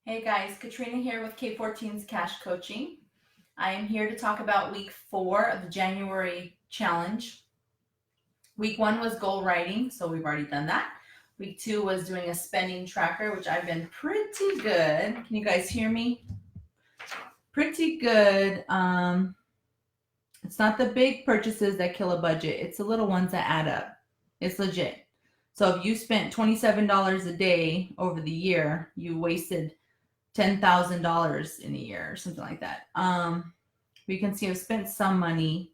Hey guys, Katrina here with K14's Cash Coaching. I am here to talk about week 4 of the January challenge. Week 1 was goal writing, so we've already done that. Week 2 was doing a spending tracker, which I've been pretty good. Can you guys hear me? Pretty good. It's not the big purchases that kill a budget. It's the little ones that add up. It's legit. So if you spent $27 a day over the year, you wasted $10,000 in a year or something like that. We can see I've spent some money,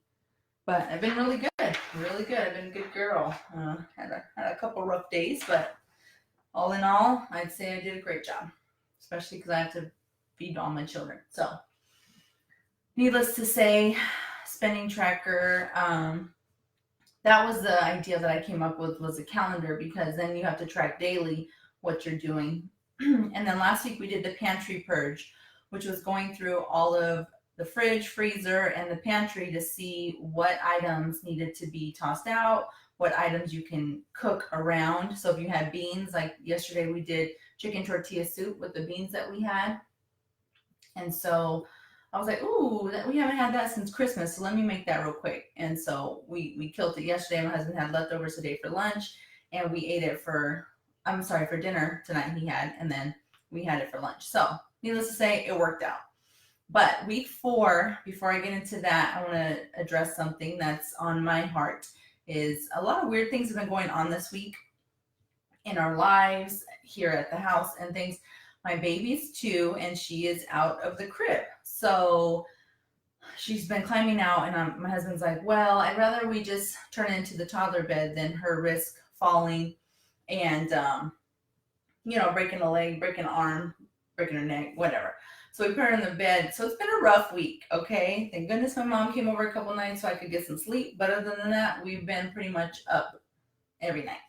but I've been really good, really good. I've been a good girl. Had a couple rough days, but all in all, I'd say I did a great job, especially because I have to feed all my children. So, needless to say, spending tracker. That was the idea that I came up with, was a calendar, because then you have to track daily what you're doing. And then last week we did the pantry purge, which was going through all of the fridge, freezer, and the pantry to see what items needed to be tossed out, what items you can cook around. So if you had beans, like yesterday we did chicken tortilla soup with the beans that we had. And so I was like, ooh, we haven't had that since Christmas, so let me make that real quick. And so we killed it yesterday. My husband had leftovers today for lunch, and we ate it for dinner tonight he had, and then we had it for lunch. So needless to say, it worked out. But week 4, before I get into that, I want to address something that's on my heart. Is a lot of weird things have been going on this week in our lives, here at the house and things. My baby's 2, and she is out of the crib. So she's been climbing out, and my husband's like, well, I'd rather we just turn it into the toddler bed than her risk falling and, breaking a leg, breaking an arm, breaking her neck, whatever. So we put her in the bed. So it's been a rough week, okay? Thank goodness my mom came over a couple nights so I could get some sleep. But other than that, we've been pretty much up every night.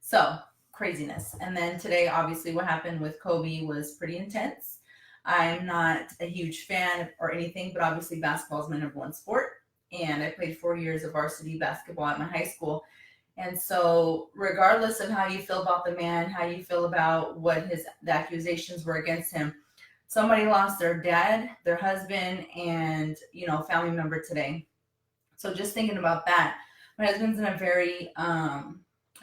So craziness. And then today, obviously, what happened with Kobe was pretty intense. I'm not a huge fan or anything, but obviously basketball is my number one sport. And I played 4 years of varsity basketball at my high school. And so regardless of how you feel about the man, how you feel about what the accusations were against him, somebody lost their dad, their husband, and, family member today. So just thinking about that, my husband's in a very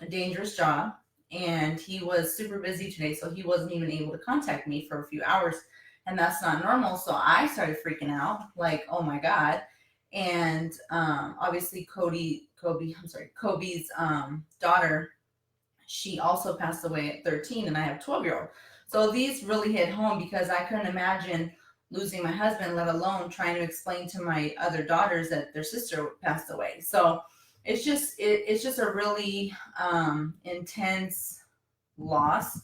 dangerous job, and he was super busy today, so he wasn't even able to contact me for a few hours, and that's not normal. So I started freaking out, like, oh my God. And obviously Kobe's daughter, she also passed away at 13, and I have a 12-year-old. So these really hit home, because I couldn't imagine losing my husband, let alone trying to explain to my other daughters that their sister passed away. So it's just a really intense loss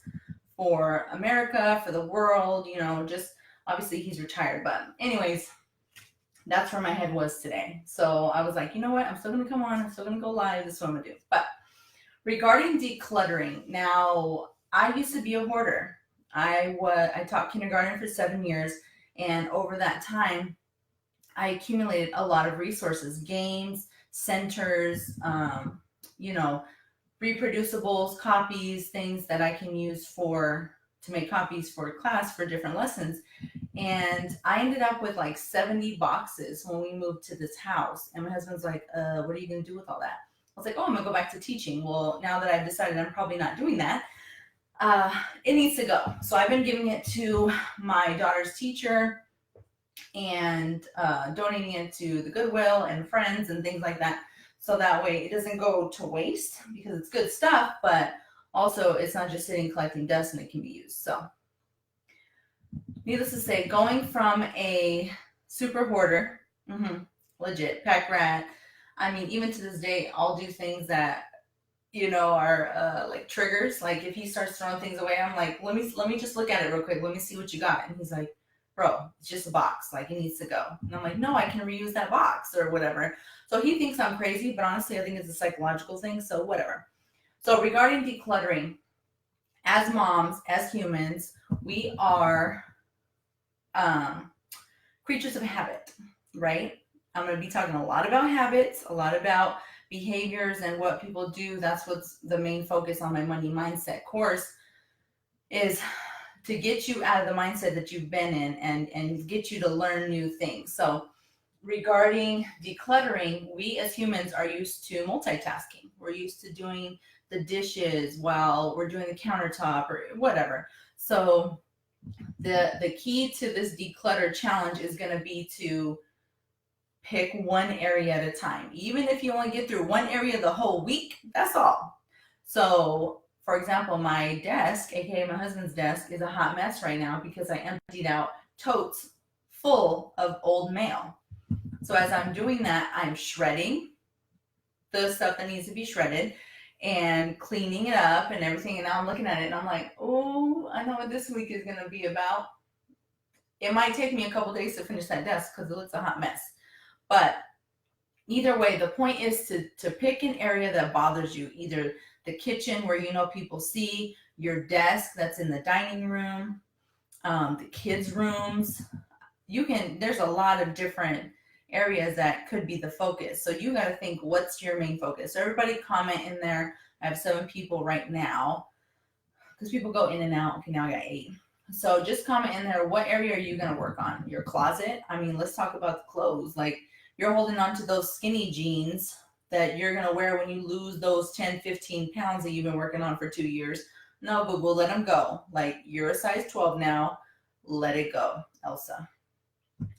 for America, for the world. Just obviously he's retired, but anyways, that's where my head was today. So I was like, you know what? I'm still going to come on. I'm still going to go live. This is what I'm going to do. But regarding decluttering, now I used to be a hoarder. I taught kindergarten for 7 years, and over that time, I accumulated a lot of resources, games, centers, reproducibles, copies, things that I can use to make copies for class for different lessons. And I ended up with like 70 boxes when we moved to this house. And my husband's like, what are you going to do with all that? I was like, oh, I'm going to go back to teaching. Well, now that I've decided I'm probably not doing that, it needs to go. So I've been giving it to my daughter's teacher and donating it to the Goodwill and friends and things like that. So that way it doesn't go to waste, because it's good stuff, but also it's not just sitting collecting dust, and it can be used. So needless to say, going from a super hoarder, legit pack rat. I mean, even to this day, I'll do things that are like triggers. Like if he starts throwing things away, I'm like, let me just look at it real quick. Let me see what you got. And he's like, bro, it's just a box. Like, it needs to go. And I'm like, no, I can reuse that box or whatever. So he thinks I'm crazy, but honestly, I think it's a psychological thing. So whatever. So regarding decluttering, as moms, as humans, we are creatures of habit, right? I'm going to be talking a lot about habits, a lot about behaviors and what people do. That's what's the main focus on my money mindset course, is to get you out of the mindset that you've been in and get you to learn new things. So regarding decluttering, we as humans are used to multitasking. We're used to doing the dishes while we're doing the countertop or whatever. So the key to this declutter challenge is going to be to pick one area at a time. Even if you only get through one area the whole week, that's all. So, for example, my desk, aka my husband's desk, is a hot mess right now because I emptied out totes full of old mail. So as I'm doing that, I'm shredding the stuff that needs to be shredded and cleaning it up and everything. And now I'm looking at it and I'm like, oh, I know what this week is going to be about. It might take me a couple days to finish that desk because it looks a hot mess. But either way, the point is to pick an area that bothers you, either the kitchen where you know people see, your desk that's in the dining room, the kids' rooms. There's a lot of different areas that could be the focus. So you got to think, what's your main focus? So everybody comment in there. I have 7 people right now because people go in and out. Okay, now I got 8. So just comment in there, what area are you going to work on? Your closet? I mean, let's talk about the clothes. Like, you're holding on to those skinny jeans that you're going to wear when you lose those 10, 15 pounds that you've been working on for 2 years. No, but we'll let them go. Like, you're a size 12 now. Let it go, Elsa.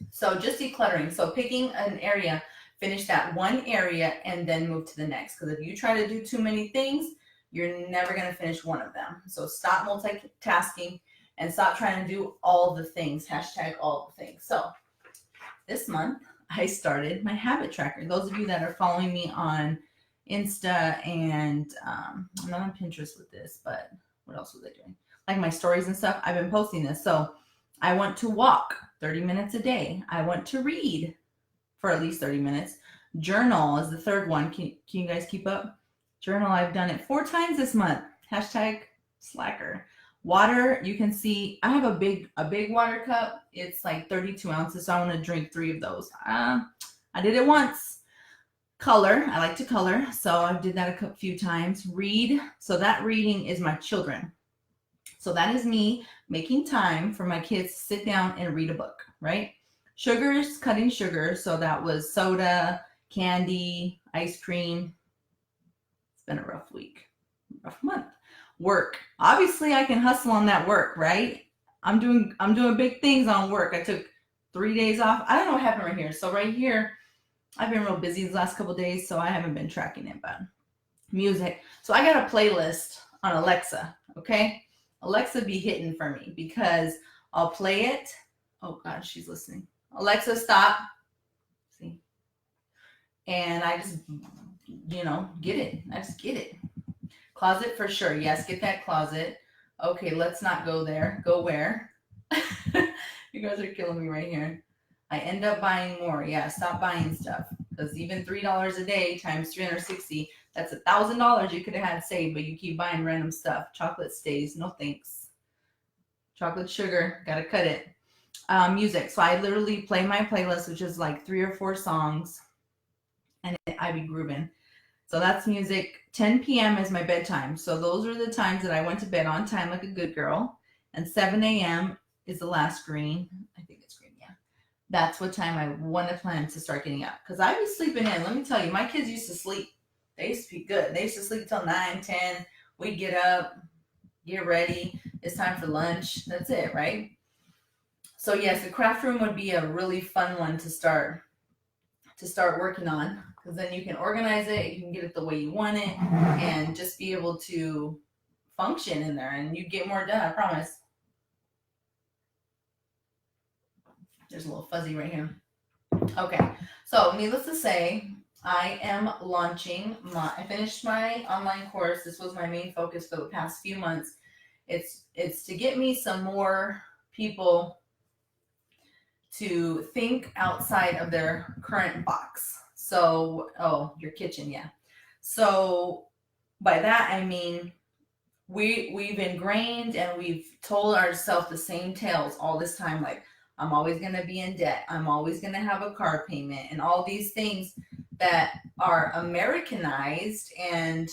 So just decluttering. So picking an area, finish that one area, and then move to the next. Because if you try to do too many things, you're never going to finish one of them. So stop multitasking and stop trying to do all the things. Hashtag all the things. So this month, I started my habit tracker. Those of you that are following me on Insta and I'm not on Pinterest with this, but what else was I doing? Like my stories and stuff, I've been posting this. So I want to walk 30 minutes a day. I want to read for at least 30 minutes. Journal is the third one. Can you guys keep up? Journal, I've done it 4 times this month. Hashtag slacker. Water, you can see I have a big water cup. It's like 32 ounces, so I want to drink 3 of those. I did it once. Color, I like to color, so I did that a few times. Read, so that reading is my children. So that is me making time for my kids to sit down and read a book, right? Sugars, cutting sugar, so that was soda, candy, ice cream. It's been a rough week, rough month. Work. Obviously, I can hustle on that work, right? I'm doing big things on work. I took 3 days off. I don't know what happened right here. So right here, I've been real busy the last couple of days, so I haven't been tracking it. But music. So I got a playlist on Alexa, okay? Alexa be hitting for me because I'll play it. Oh, God, she's listening. Alexa, stop. See? And I just, get it. I just get it. Closet for sure. Yes, get that closet. Okay, let's not go there. Go where? You guys are killing me right here. I end up buying more. Yeah, stop buying stuff. Because even $3 a day times 360, that's $1,000 you could have had saved, but you keep buying random stuff. Chocolate stays. No thanks. Chocolate sugar. Gotta cut it. Music. So I literally play my playlist, which is like 3 or 4 songs. And I be grooving. So that's music. 10 p.m. is my bedtime. So those are the times that I went to bed on time like a good girl. And 7 a.m. is the last green. I think it's green, yeah. That's what time I want to plan to start getting up. Because I be sleeping in. Let me tell you, my kids used to sleep. They used to be good. They used to sleep till 9, 10. We'd get up, get ready. It's time for lunch. That's it, right? So yes, the craft room would be a really fun one to start working on. Because then you can organize it, you can get it the way you want it, and just be able to function in there, and you get more done, I promise. There's a little fuzzy right here. Okay, so needless to say, I am launching I finished my online course. This was my main focus for the past few months. It's to get me some more people to think outside of their current box. So, your kitchen, yeah. So by that, I mean, we've ingrained and we've told ourselves the same tales all this time. Like, I'm always going to be in debt. I'm always going to have a car payment and all these things that are Americanized and,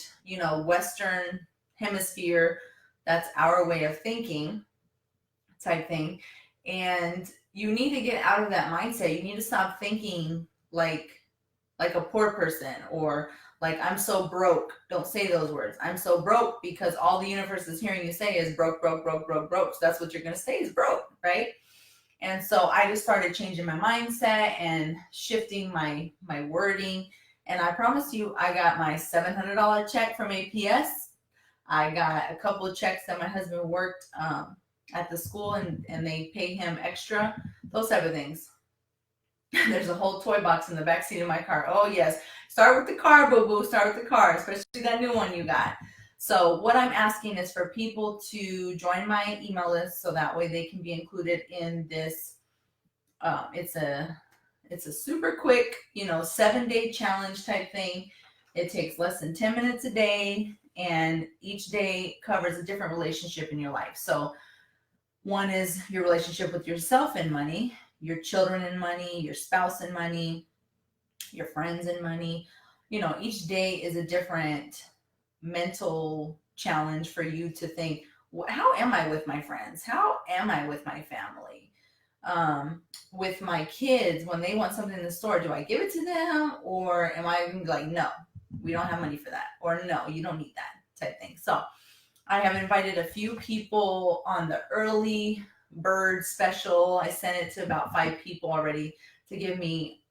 Western hemisphere. That's our way of thinking. type thing. And you need to get out of that mindset. You need to stop thinking like a poor person, or like I'm so broke. Don't say those words. I'm so broke, because all the universe is hearing you say is broke, broke, broke, broke, broke. So that's what you're going to say is broke, right? And so I just started changing my mindset and shifting my wording. And I promise you, I got my $700 check from APS. I got a couple of checks that my husband worked at the school, and they pay him extra, those type of things. There's a whole toy box in the back seat of my car. Oh yes, start with the car, boo boo. Start with the car, especially that new one you got. So what I'm asking is for people to join my email list, so that way they can be included in this. It's a super quick, 7-day challenge type thing. It takes less than 10 minutes a day, and each day covers a different relationship in your life. So one is your relationship with yourself and money, your children and money, your spouse and money, your friends and money. Each day is a different mental challenge for you to think, how am I with my friends? How am I with my family? With my kids, when they want something in the store, do I give it to them, or am I gonna be like, no, we don't have money for that, or no, you don't need that type thing? So I have invited a few people on the early bird special. I sent it to about 5 people already to give me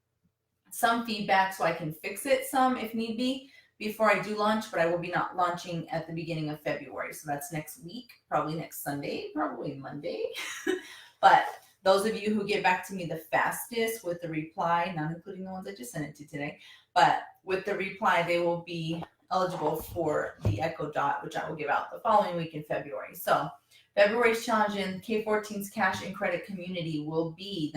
some feedback so I can fix it some if need be before I do launch, but I will be not launching at the beginning of February. So that's next week, probably next Sunday, probably Monday. But those of you who get back to me the fastest with the reply, not including the ones I just sent it to today, but with the reply, they will be eligible for the Echo Dot, which I will give out the following week in February. So February's challenge in K14's cash and credit community will be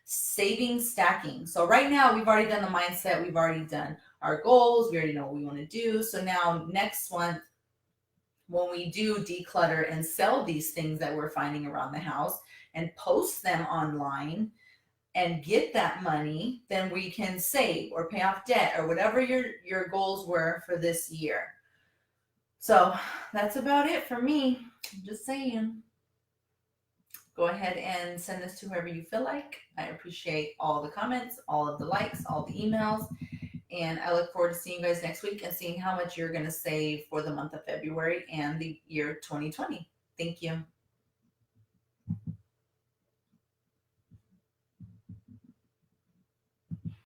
savings stacking. So right now we've already done the mindset, we've already done our goals, we already know what we want to do. So now next month, when we do declutter and sell these things that we're finding around the house and post them online and get that money, then we can save or pay off debt or whatever your goals were for this year. So that's about it for me. I'm just saying. Go ahead and send this to whoever you feel like. I appreciate all the comments, all of the likes, all the emails. And I look forward to seeing you guys next week and seeing how much you're going to save for the month of February and the year 2020. Thank you.